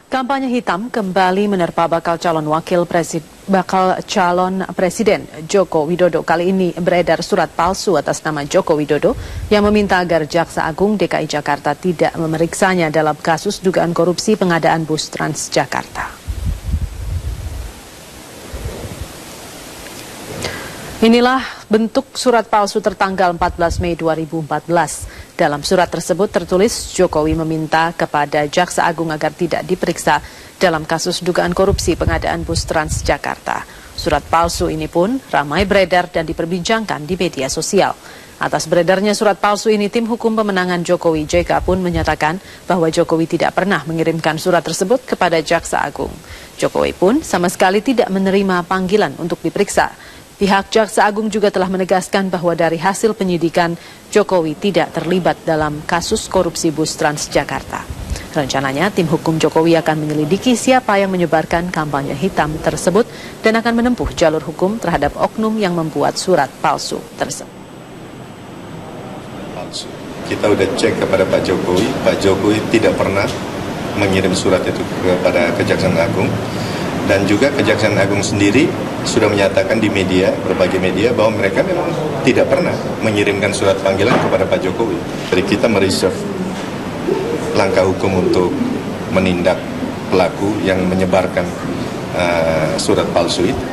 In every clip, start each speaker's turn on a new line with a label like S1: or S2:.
S1: Kampanye hitam kembali menerpa bakal calon presiden Joko Widodo. Kali ini beredar surat palsu atas nama Joko Widodo yang meminta agar Jaksa Agung DKI Jakarta tidak memeriksanya dalam kasus dugaan korupsi pengadaan bus Transjakarta. Inilah bentuk surat palsu tertanggal 14 Mei 2014. Dalam surat tersebut tertulis Jokowi meminta kepada Jaksa Agung agar tidak diperiksa dalam kasus dugaan korupsi pengadaan bus Transjakarta. Surat palsu ini pun ramai beredar dan diperbincangkan di media sosial. Atas beredarnya surat palsu ini, tim hukum pemenangan Jokowi JK pun menyatakan bahwa Jokowi tidak pernah mengirimkan surat tersebut kepada Jaksa Agung. Jokowi pun sama sekali tidak menerima panggilan untuk diperiksa. Pihak Jaksa Agung juga telah menegaskan bahwa dari hasil penyidikan, Jokowi tidak terlibat dalam kasus korupsi bus Transjakarta. Rencananya, tim hukum Jokowi akan menyelidiki siapa yang menyebarkan kampanye hitam tersebut dan akan menempuh jalur hukum terhadap oknum yang membuat surat palsu tersebut.
S2: Kita udah cek kepada Pak Jokowi tidak pernah mengirim surat itu kepada Kejaksaan Agung. Dan juga Kejaksaan Agung sendiri sudah menyatakan di media, berbagai media, bahwa mereka memang tidak pernah mengirimkan surat panggilan kepada Pak Jokowi. Jadi kita mereserve langkah hukum untuk menindak pelaku yang menyebarkan surat palsu itu.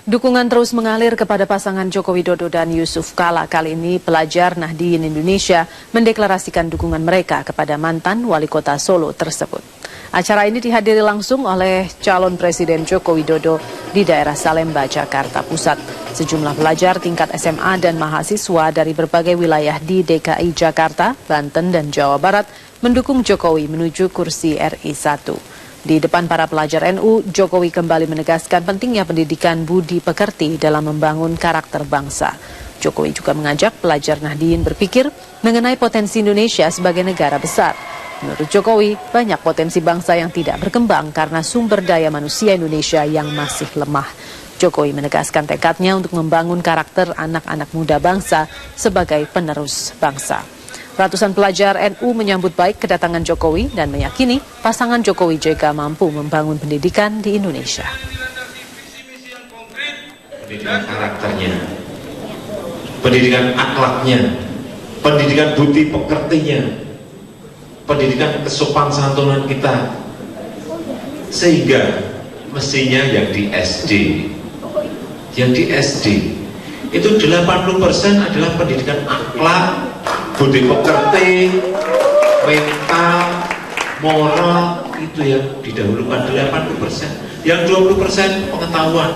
S1: Dukungan terus mengalir kepada pasangan Joko Widodo dan Yusuf Kala. Kali ini pelajar Nahdien Indonesia mendeklarasikan dukungan mereka kepada mantan wali kota Solo tersebut. Acara ini dihadiri langsung oleh calon Presiden Joko Widodo di daerah Salemba, Jakarta Pusat. Sejumlah pelajar tingkat SMA dan mahasiswa dari berbagai wilayah di DKI Jakarta, Banten, dan Jawa Barat mendukung Jokowi menuju kursi RI 1. Di depan para pelajar NU, Jokowi kembali menegaskan pentingnya pendidikan budi pekerti dalam membangun karakter bangsa. Jokowi juga mengajak pelajar Nahdien berpikir mengenai potensi Indonesia sebagai negara besar. Menurut Jokowi, banyak potensi bangsa yang tidak berkembang karena sumber daya manusia Indonesia yang masih lemah. Jokowi menegaskan tekadnya untuk membangun karakter anak-anak muda bangsa sebagai penerus bangsa. Ratusan pelajar NU menyambut baik kedatangan Jokowi dan meyakini pasangan Jokowi JK mampu membangun pendidikan di Indonesia.
S3: Pendidikan karakternya, pendidikan akhlaknya, pendidikan budi pekertinya, pendidikan kesopan santunan kita, sehingga mestinya yang di SD itu 80% adalah pendidikan akhlak, budi pekerti, mental, moral, itu yang didahulukan 80%, yang 20% pengetahuan.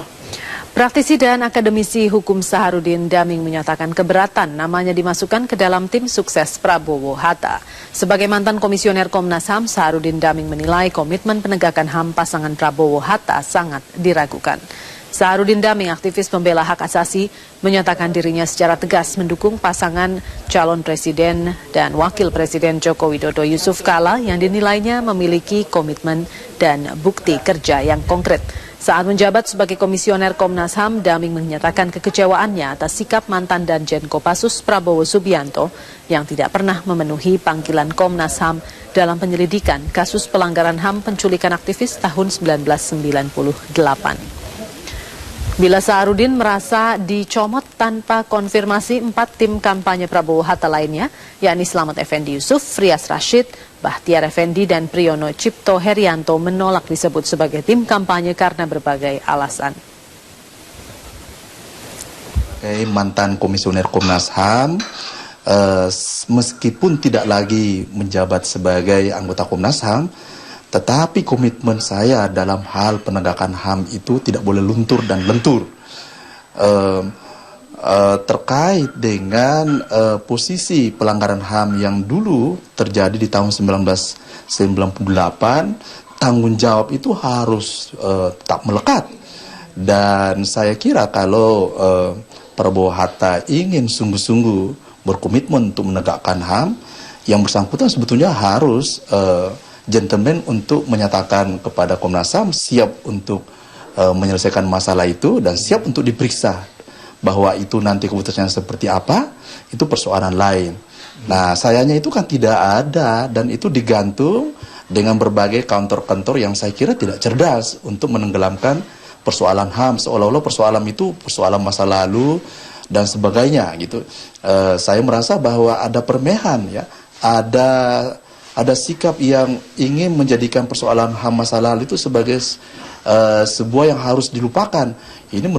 S1: Praktisi dan akademisi hukum Saharudin Daming menyatakan keberatan namanya dimasukkan ke dalam tim sukses Prabowo Hatta. Sebagai mantan komisioner Komnas HAM, Saharudin Daming menilai komitmen penegakan HAM pasangan Prabowo Hatta sangat diragukan. Saharudin Daming, aktivis pembela hak asasi, menyatakan dirinya secara tegas mendukung pasangan calon presiden dan wakil presiden Joko Widodo Yusuf Kala yang dinilainya memiliki komitmen dan bukti kerja yang konkret. Saat menjabat sebagai komisioner Komnas HAM, Daming menyatakan kekecewaannya atas sikap mantan Danjen Kopassus Prabowo Subianto yang tidak pernah memenuhi panggilan Komnas HAM dalam penyelidikan kasus pelanggaran HAM penculikan aktivis tahun 1998. Bila Saharudin merasa dicomot tanpa konfirmasi, 4 tim kampanye Prabowo Hatta lainnya, yakni Slamet Effendi Yusuf, Frias Rashid, Bahtiar Effendi, dan Priyono Cipto Herianto menolak disebut sebagai tim kampanye karena berbagai alasan.
S4: Mantan komisioner Komnas HAM, meskipun tidak lagi menjabat sebagai anggota Komnas HAM, tetapi komitmen saya dalam hal penegakan HAM itu tidak boleh luntur dan lentur. Terkait dengan posisi pelanggaran HAM yang dulu terjadi di tahun 1998, tanggung jawab itu harus tetap melekat. Dan saya kira kalau Prabowo Hatta ingin sungguh-sungguh berkomitmen untuk menegakkan HAM, yang bersangkutan sebetulnya harus gentleman untuk menyatakan kepada Komnas HAM siap untuk menyelesaikan masalah itu dan siap untuk diperiksa. Bahwa itu nanti keputusannya seperti apa, itu persoalan lain. Nah, sayangnya itu kan tidak ada dan itu digantung dengan berbagai counter-counter yang saya kira tidak cerdas untuk menenggelamkan persoalan HAM, seolah-olah persoalan itu persoalan masa lalu dan sebagainya gitu. Saya merasa bahwa ada permehan ya, ada sikap yang ingin menjadikan persoalan HAM masa lalu itu sebagai sebuah yang harus dilupakan. Ini